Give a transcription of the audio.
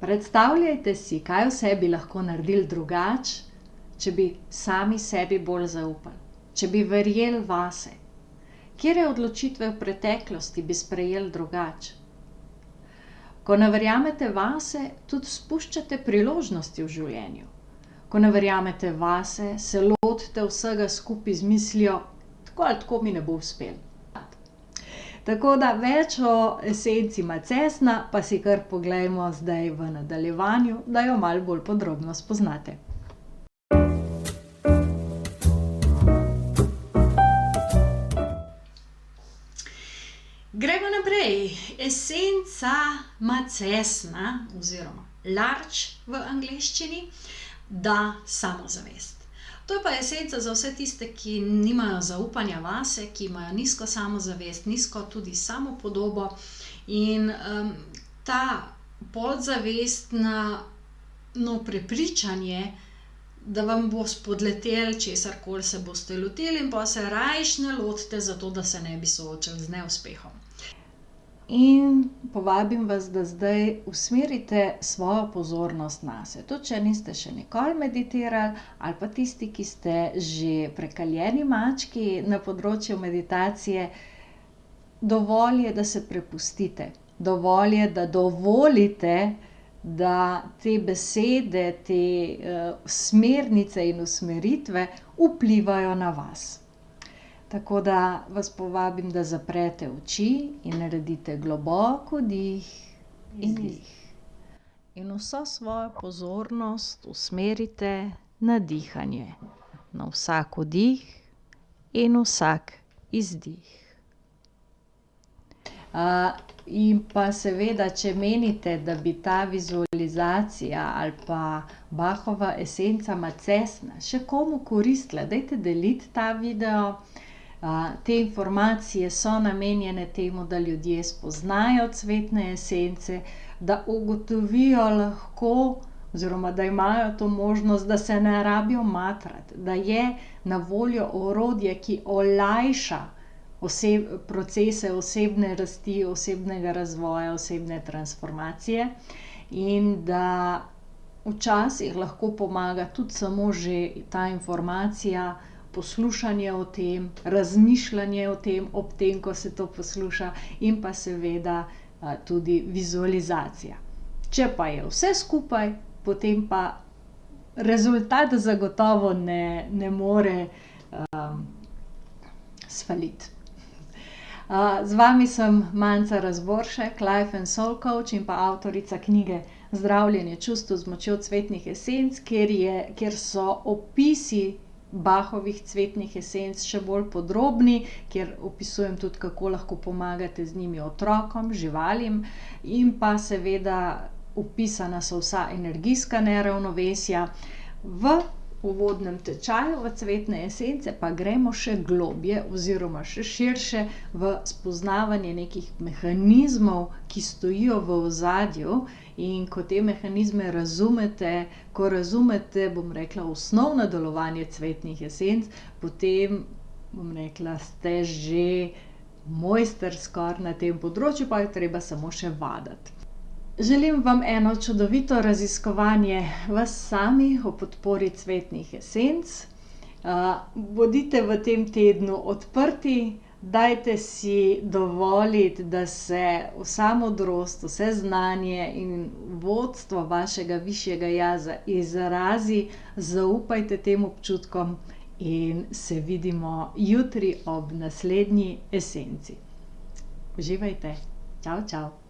Predstavljajte si, kaj vse bi lahko naredili drugače, če bi sami sebi bolj zaupali, če bi verjeli vase. Katere odločitve v preteklosti bi sprejeli drugače? Ko ne verjamete vase, tudi spuščate priložnosti v življenju. Ko ne verjamete vase, se lotite vsega skupaj z mislijo, tako ali tako mi ne bo uspelo. Tako da več o esenci macesna pa si kar poglejmo zdaj v nadaljevanju, da jo malo bolj podrobno spoznate. Gremo naprej. Esenca macesna oziroma larč v angleščini da samozavest. To je pa esenca za vse tiste, ki nimajo zaupanja vase, ki imajo nizko samozavest, nizko tudi samopodobo in ta podzavestno prepričanje, da vam bo spodletelo česarkoli se boste lotili in pa se rajš ne lotite zato, da se ne bi soočili z neuspehom. In povabim vas, da zdaj usmerite svojo pozornost nase. Tudi če niste še nikoli meditirali ali pa tisti, ki ste že prekaljeni mački na področju meditacije, dovolj je, da se prepustite. Dovolj je, da dovolite, da te besede, te smernice in usmeritve vplivajo na vas. Tako da vas povabim, da zaprete oči in naredite globok vdih in dih. In vso svojo pozornost usmerite na dihanje, na vsak vdih in vsak izdih. In pa seveda, če menite, da bi ta vizualizacija ali pa Bachova esenca macesna še komu koristila, dajte deliti ta video. Te informacije so namenjene temu, da ljudje spoznajo cvetne esence, da ugotovijo lahko oziroma da imajo to možnost, da se ne rabijo matrati, da je na voljo orodje, ki olajša procese osebne rasti, osebnega razvoja, osebne transformacije in da včasih lahko pomaga tudi samo že ta informacija, poslušanje o tem, razmišljanje o tem, ob tem, ko se to posluša in pa seveda tudi vizualizacija. Če pa je vse skupaj, potem pa rezultat zagotovo ne more sfaliti. Z vami sem Manca Razboršek, Life and Soul Coach in pa avtorica knjige Zdravljenje čustev z močjo cvetnih esenc, kjer so opisi Bachovih cvetnih esenc še bolj podrobni, kjer opisujem tudi, kako lahko pomagate z njimi otrokom, živalim in pa seveda opisana so vsa energijska neravnovesja. V uvodnem tečaju v cvetne esence pa gremo še globje oziroma še širše v spoznavanje nekih mehanizmov, ki stojijo v ozadju in ko te mehanizme razumete, ko razumete, bom rekla, osnovno delovanje cvetnih esenc, potem, bom rekla, ste že mojster skoraj na tem področju, pa je treba samo še vaditi. Želim vam eno čudovito raziskovanje vas sami o podpori cvetnih esenc. Bodite v tem tednu odprti, dajte si dovoliti, da se vsa modrost, vse znanje in vodstvo vašega višjega jaza izrazi, zaupajte tem občutkom in se vidimo jutri ob naslednji esenci. Uživajte. Čau, čau.